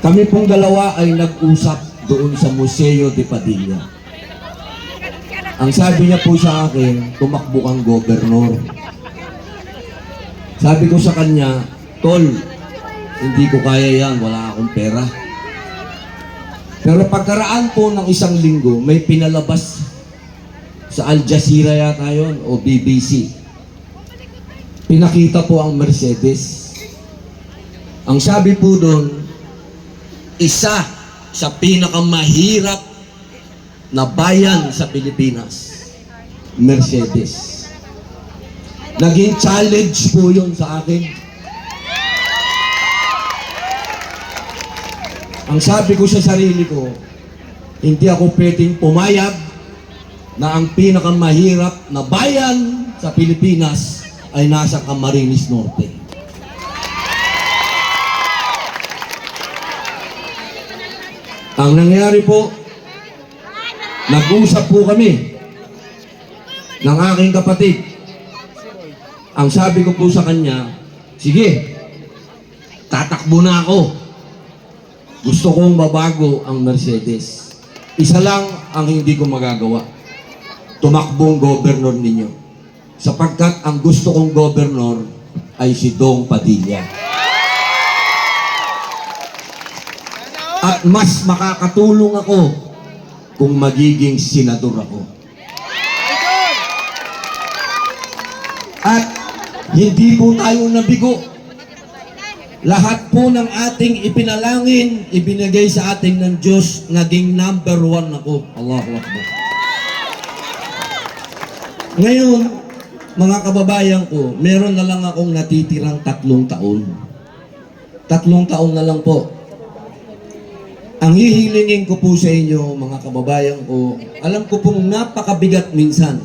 Kami pong dalawa ay nag-usap doon sa Museo de Padilla. Ang sabi niya po sa akin, tumakbo kang gobernur. Sabi ko sa kanya, Tol, hindi ko kaya yan, wala akong pera. Pero pagkaraan po ng isang linggo, may pinalabas sa Al Jazeera yata yun, o BBC. Pinakita po ang Mercedes. Ang sabi po doon, isa sa pinakamahirap na bayan sa Pilipinas, Mercedes. Naging challenge po yun sa akin. Ang sabi ko sa sarili ko, hindi ako pwedeng pumayag na ang pinakamahirap na bayan sa Pilipinas ay nasa Camarines Norte. Ang nangyari po, nag-usap po kami ng aking kapatid. Ang sabi ko po sa kanya, sige, tatakbo na ako. Gusto kong mabago ang Mercedes. Isa lang ang hindi ko magagawa. Tumakbong gobernur ninyo. Sapagkat ang gusto kong gobernur ay si Dong Padilla. At mas makakatulong ako kung magiging senador ako. At hindi po tayo nabigo. Lahat po ng ating ipinalangin, ibinigay sa ating ng Diyos, naging number 1 ako. Allahu Akbar. Ngayon, mga kababayan ko, meron na lang akong natitirang 3 taon. 3 taon na lang po. Ang hihilingin ko po sa inyo, mga kababayan ko, alam ko pong napakabigat minsan,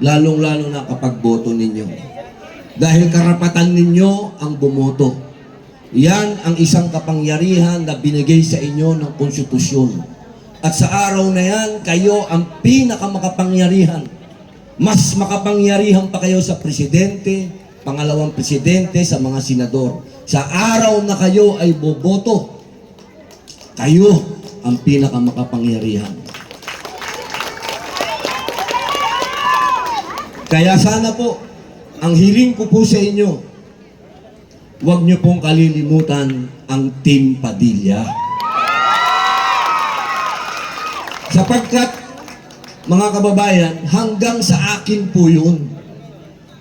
lalong-lalo na kapag boto ninyo. Dahil karapatan ninyo ang bumoto. Yan ang isang kapangyarihan na binigay sa inyo ng konstitusyon. At sa araw na yan, kayo ang pinakamakapangyarihan. Mas makapangyarihan pa kayo sa presidente, pangalawang presidente, sa mga senador. Sa araw na kayo ay boboto, kayo ang pinakamakapangyarihan. Kaya sana po, ang hiling ko po sa inyo, huwag niyo pong kalilimutan ang Team Padilla. Sapagkat, mga kababayan, hanggang sa akin po yun.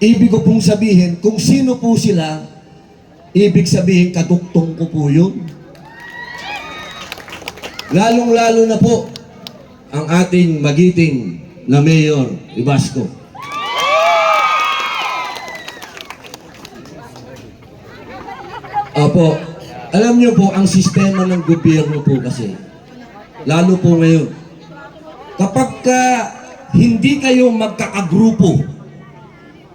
Ibig ko pong sabihin, kung sino po sila, ibig sabihin, kaduktong ko po yun. Lalong-lalo na po ang ating magiting na Mayor Ibasco. Opo, alam niyo po, ang sistema ng gobyerno po kasi, lalo po ngayon, kapag hindi kayo magkakagrupo,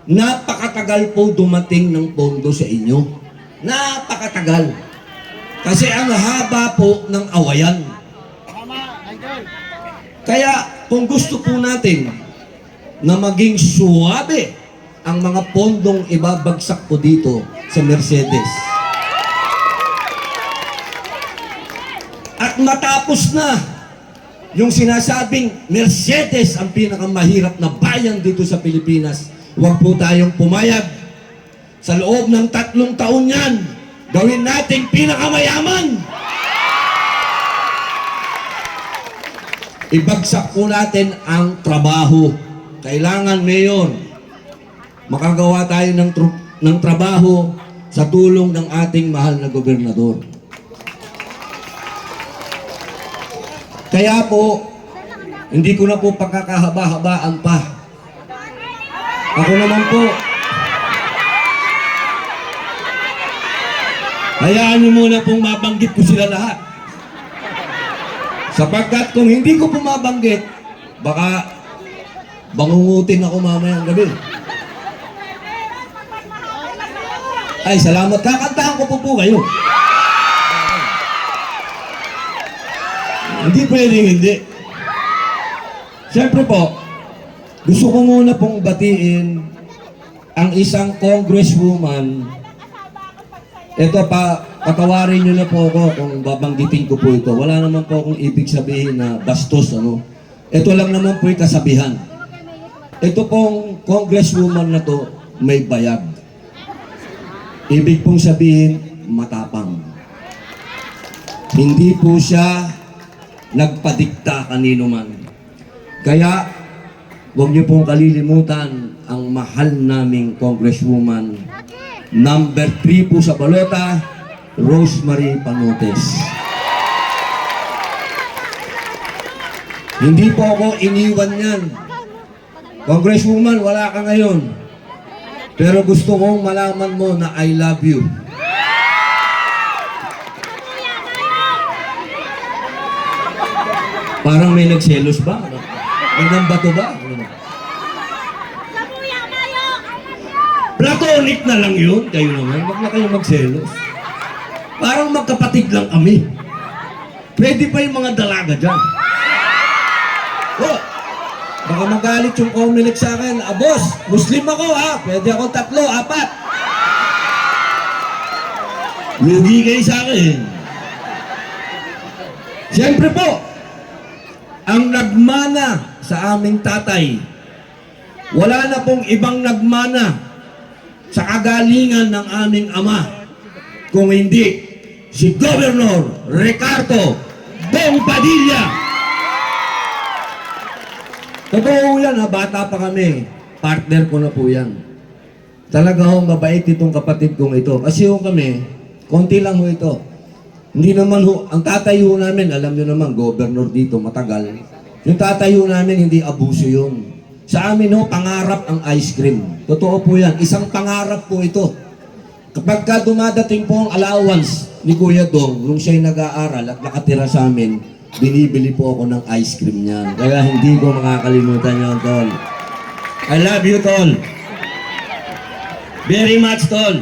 napakatagal po dumating ng pondo sa inyo. Napakatagal. Kasi ang haba po ng awayan. Kaya kung gusto po natin na maging suwabe ang mga pondong ibabagsak po dito sa Mercedes, at matapos na yung sinasabing Mercedes ang pinakamahirap na bayan dito sa Pilipinas, huwag po tayong pumayag. Sa loob ng 3 taon yan, gawin nating pinakamayaman. Ibagsak po natin ang trabaho. Kailangan, Mayor, makagawa tayo ng trabaho sa tulong ng ating mahal na gobernador. Kaya po, hindi ko na po pagkakahaba-habaan pa. Ako naman po, hayaan niyo muna pong mabanggit ko sila lahat. Sapagkat kung hindi ko pumabanggit, baka bangungutin ako mamayang gabi. Ay, salamat. Kakantahan ko po kayo. Hindi pwedeng hindi. Siyempre po, gusto ko muna pong batiin ang isang congresswoman. Ito pa, patawarin nyo na po ako kung babanggitin ko po ito. Wala naman po akong ibig sabihin na bastos, ano. Ito lang naman po yung kasabihan. Ito pong congresswoman na to, may bayag. Ibig pong sabihin, matapang. Hindi po siya nagpadikta kanino man. Kaya, huwag niyo pong kalilimutan ang mahal naming congresswoman. Number 3 po sa balota, Rosemary Panotes. Hindi po ako iniwan yan. Congresswoman, wala ka ngayon. Pero gusto kong malaman mo na I love you. Parang may nagselos ba? May nambato ba? Platonic na lang yun. Kayo naman, wag na kayo magselos. Parang magkapatid lang kami. Pwede pa yung mga dalaga dyan. Oh, baka magalit yung Comelec sa akin. Ah, boss, Muslim ako ha. Pwede ako 3, 4. Lugi kayo sa akin. Siyempre po, ang nagmana sa aming tatay, wala na pong ibang nagmana sa kagalingan ng aming ama, kung hindi si Governor Ricardo Bong Padilla. Totoo yan ha, bata pa kami. Partner ko na po yan. Talaga ho, mabait itong kapatid kong ito. Kasi ho kami, konti lang ho ito. Hindi naman ho, ang tatay ho namin, alam nyo naman, governor dito, matagal. Yung tatay ho namin, hindi abuso yun. Sa amin ho, pangarap ang ice cream. Totoo po yan. Isang pangarap po ito. Kapag ka dumadating po ang allowance ni Kuya Dong, nung siya'y nag-aaral at nakatira sa amin, binibili po ako ng ice cream niyan. Kaya hindi ko makakalimutan yun, Tol. I love you, Tol. Very much, Tol.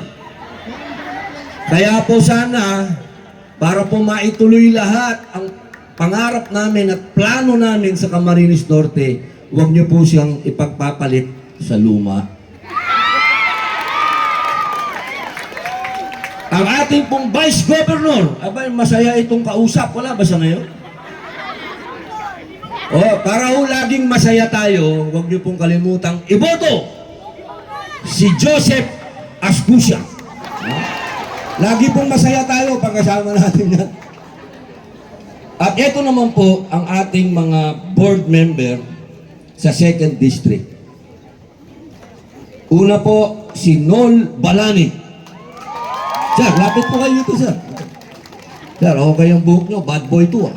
Kaya po sana, para po maituloy lahat ang pangarap namin at plano namin sa Camarines Norte, huwag niyo po siyang ipagpapalit sa luma. Ang ating pong Vice Governor, abay, masaya itong kausap. Wala ba siya ngayon? Para ho laging masaya tayo, huwag niyo pong kalimutang iboto si Joseph Ascusia. Lagi pong masaya tayo pagkasama natin yan. At ito naman po ang ating mga board member sa 2nd District. Una po, si Nol Balani. Sir, lapit po kayo dito, sir. Sir, okay yung buhok nyo. Bad boy to, ah.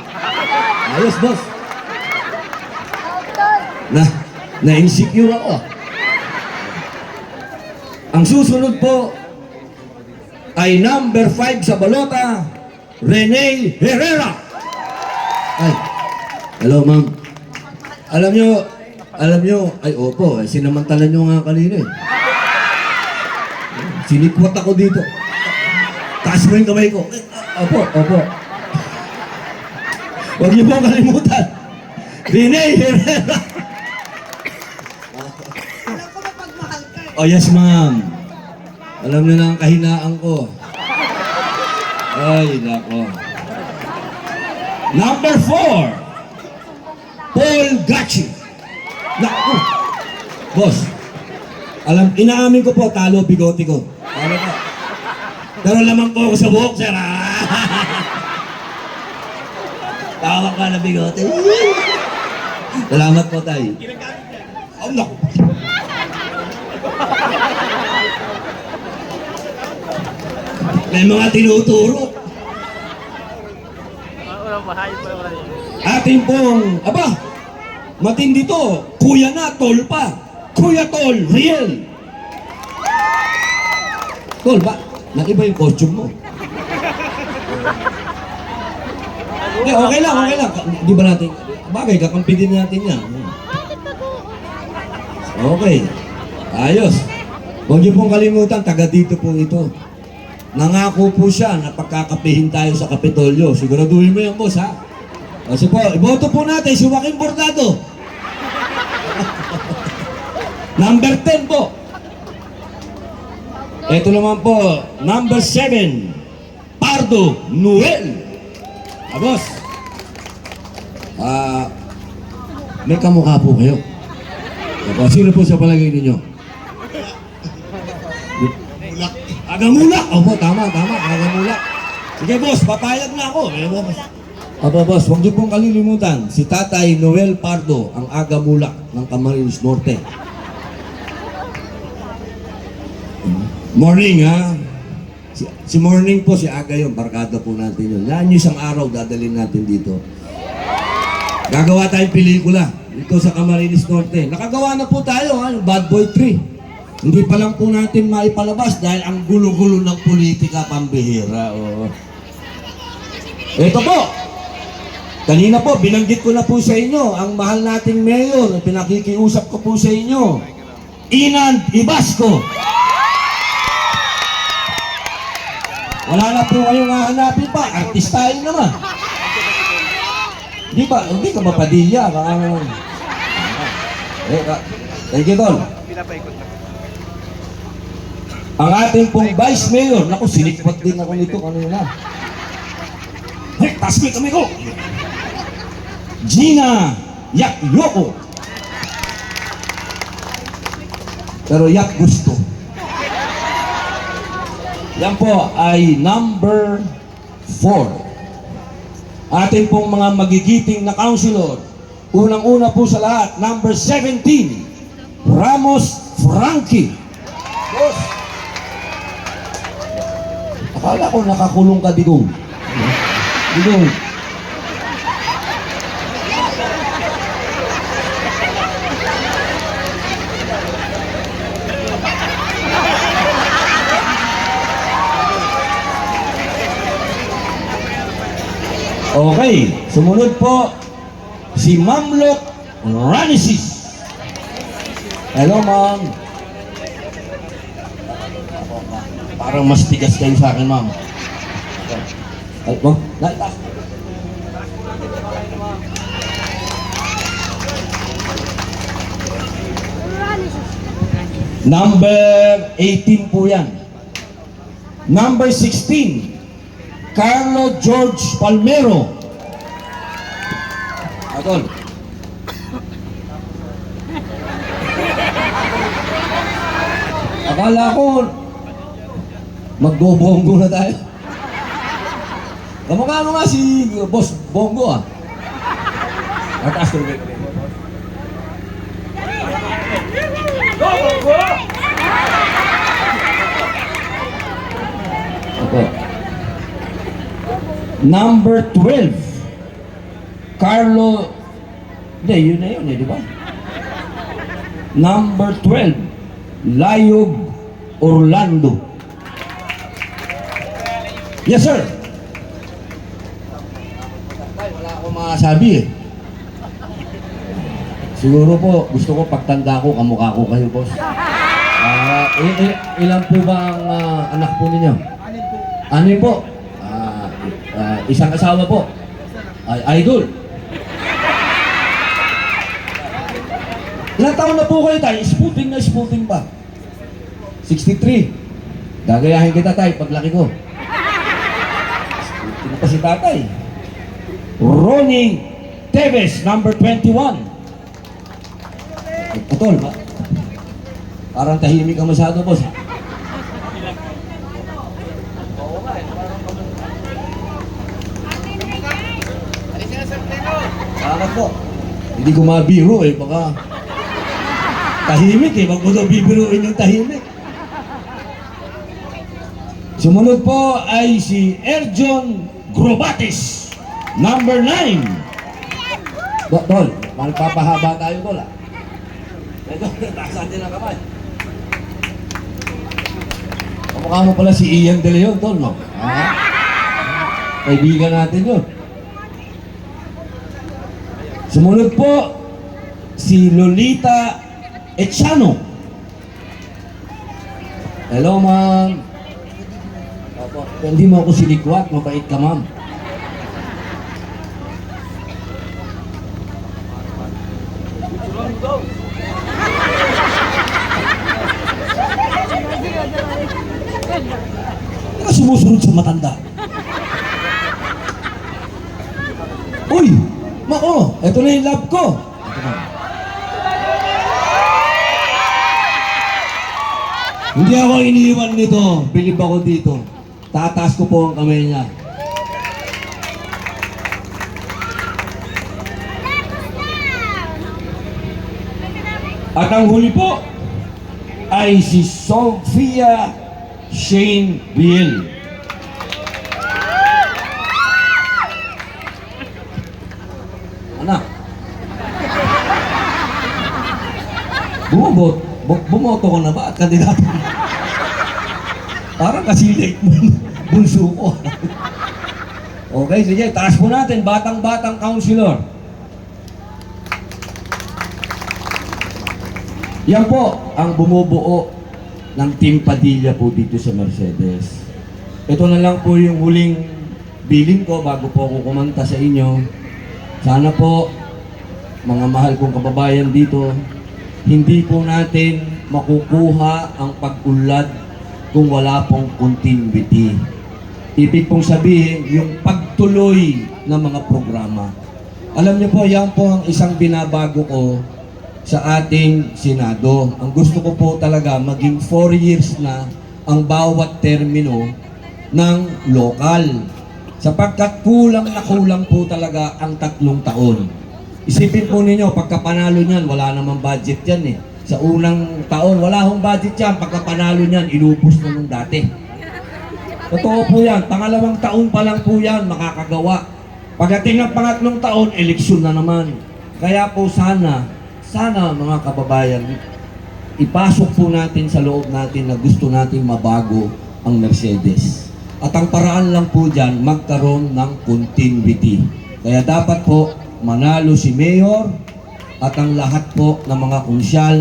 Ayos, boss. Na-insecure ako. Ang susunod po ay number 5 sa balota, Rene Herrera. Ay, hello ma'am. Alam nyo, ay opo, sinamantalan nyo nga kanina eh. Sinikwat ako dito. Taas mo yung kamay ko. Opo. Huwag niyo po kalimutan. Rene Herrera. Oh yes ma'am. Alam niyo na ang kahinaan ko. Ay, nako. Number 4, Paul Gachi. Naku. Boss, inaamin ko po, talo bigote ko. Talo po. Pero lamang po ako sa buhok, sir. Tawag ka na bigote. Salamat po, tay. Oh, naku. May mga tinuturo. Ating pong, matindi to. Kuya na, tol pa. Kuya tol, real. Tol, nag-iba yung costume mo. Okay lang. Di ba natin, bagay, kakampitin natin yan. Okay. Ayos. Huwag niyo pong kalimutan, taga dito po ito. Nangako po siya na pagkakapihin tayo sa Kapitolyo. Siguraduhin mo yan, boss, ha? Kasi po, iboto po natin si Joaquin Bordado. Number 10 po. Ito naman po, number 7, Pardo Noel. Boss, may kamukha po kayo. Sino po sa palagay ninyo? Mulak. Agamulak! Opo, tama. Agamulak. Sige boss, papayag na ako. Boss, huwag niyo pong kalilimutan. Si Tatay Noel Pardo, ang Agamulak ng Camarines Norte. Morning, ha? Si Morning po, si Aga yun. Barkada po natin yun. Yan yung isang araw dadalhin natin dito. Gagawa tayong pelikula dito sa Camarines Norte. Nakagawa na po tayo, ha? Yung Bad Boy 3. Hindi pa lang po natin maipalabas dahil ang gulo-gulo ng politika pambihira. Oh. Ito po. Kanina po, binanggit ko na po sa inyo ang mahal nating mayor. Pinakikiusap ko po sa inyo. Inan Ibasco. Wala na po kayong hahanapin pa. Artistahin naman. Hindi ka ba Padilla? Thank you, Tol. Ang ating pong Vice Mayor, naku, sinikpat din ako nito kanina. Hey, tasmi kami ko! Gina Yakyoko. Pero Yak gusto. Yan po ay number 4. Ating pong mga magigiting na councilor. Unang-una po sa lahat, number 17, Ramos Frankie. Boss, akala ko nakakulong ka digong. Digong. Okay, sumunod po si Mamlok Ranisis. Hello, ma'am. Parang mas tigas kayo sa akin, ma'am. Ay, ma'am, naitas. Number 18 po yan. Number 16, Carlo George Palmero. Adol. Akala ko magbobongo na tayo. Kamukha mo nga si Boss Bongo, ah. Mataas ko rin. Okay. Number 12, Carlo, hindi, yun na yun, di ba? Number 12, Layog Orlando. Yes, sir. Wala akong masabi eh. Siguro po, gusto ko pagtanda ko, kamukha ko kayo, boss. Ilan po ba ang anak po ninyo? Anim po. Isang asawa po. Idol. Ilang taon na po kayo tayo? Sputing pa. 63. Gagayahin kita tayo paglaki ko. Sputing pa si tatay. Ronnie Teves, number 21. Utol, parang tahimik ka masyado, boss. Salamat po. Hindi ko mabiro eh, baka tahimik eh, wag mo daw bibiruin yung tahimik. Sumunod po ay si Erjon Grobates, number 9. Tol, magpapahaba tayo, Tol, ah. Ito, taasan din ang kamay. Kamukha mo pala si Ian De Leon, Tol, no? Kaibigan natin yun. Sumunod po si Lolita Echano. Hello, ma'am. Hindi mo ako sinikwat, mabait ka, ma'am. Sumusunod sa matanda. Uy! Mako! Ito na yung love ko! Ito na. Hindi ako iniiwan nito. Bilib ako dito. Tataas ko po ang kamay niya. At ang huli po ay si Sophia Shane Biel. Anak. Bumoto ko na ba at kandidato? Parang kasi late mo. Bunso ko. Okay, sige. Taas po natin. Batang-batang counselor. Yan po ang bumubuo ng Team Padilla po dito sa Mercedes. Ito na lang po yung huling bilin ko bago po ako kumanta sa inyo. Sana po, mga mahal kong kababayan dito, hindi po natin makukuha ang pag-unlad kung wala pong continuity. Ibig pong sabihin, yung pagtuloy ng mga programa. Alam niyo po, yan po ang isang binabago ko sa ating Senado. Ang gusto ko po talaga, maging 4 years na ang bawat termino ng lokal. Sapagkat kulang na kulang po talaga ang 3 taon. Isipin po ninyo, pagkapanalo niyan, wala namang budget yan eh. Sa unang taon, wala hong budget yan. Pagkapanalo niyan, inubos na nung dati. Totoo po yan. Pangalawang taon pa lang po yan, makakagawa. Pagdating ng pangatlong taon, eleksyon na naman. Kaya po sana mga kababayan, ipasok po natin sa loob natin na gusto natin mabago ang Mercedes. At ang paraan lang po dyan, magkaroon ng continuity. Kaya dapat po manalo si Mayor at ang lahat po ng mga konsyal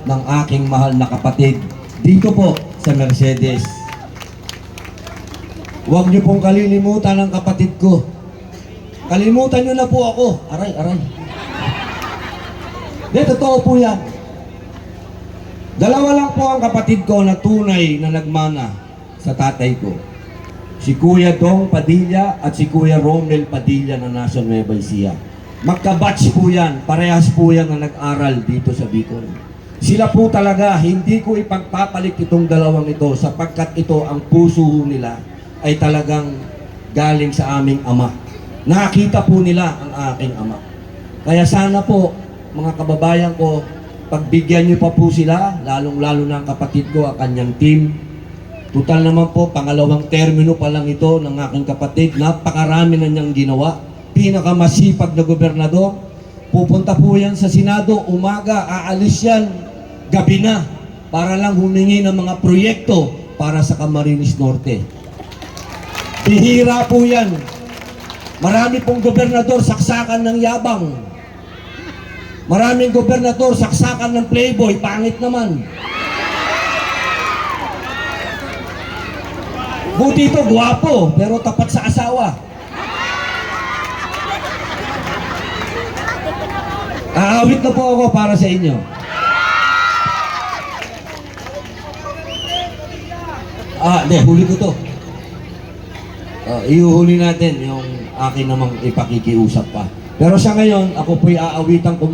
ng aking mahal na kapatid dito po sa Mercedes. Huwag niyo pong kalilimutan ang kapatid ko. Kalimutan niyo na po ako. Aray. Di, totoo po yan. Dalawa lang po ang kapatid ko na tunay na nagmana sa tatay ko. Si Kuya Dong Padilla at si Kuya Romel Padilla na nasa Nueva Ecija. Magka-batch po yan. Parehas po yan na nag-aral dito sa Bicol. Sila po talaga, hindi ko ipagpapalit itong dalawang ito sapagkat ito ang puso nila ay talagang galing sa aming ama. Nakita po nila ang aking ama. Kaya sana po, mga kababayan ko, pagbigyan niyo pa po sila, lalong-lalo na ang kapatid ko, ang kanyang team. Total naman po, pangalawang termino pa lang ito ng aking kapatid. Napakarami na niyang ginawa. Pinakamasipag na gobernador. Pupunta po yan sa Senado, umaga, aalis yan, gabi na, para lang humingi ng mga proyekto para sa Camarines Norte. Bihira po yan. Marami pong gobernador saksakan ng yabang. Maraming gobernador saksakan ng playboy, pangit naman. Buti ito, guwapo, pero tapat sa asawa. Aawit na po ako para sa inyo. Huli ko to. Iuhuli natin yung akin namang ipakikiusap pa. Pero sa ngayon, ako po'y aawitan ko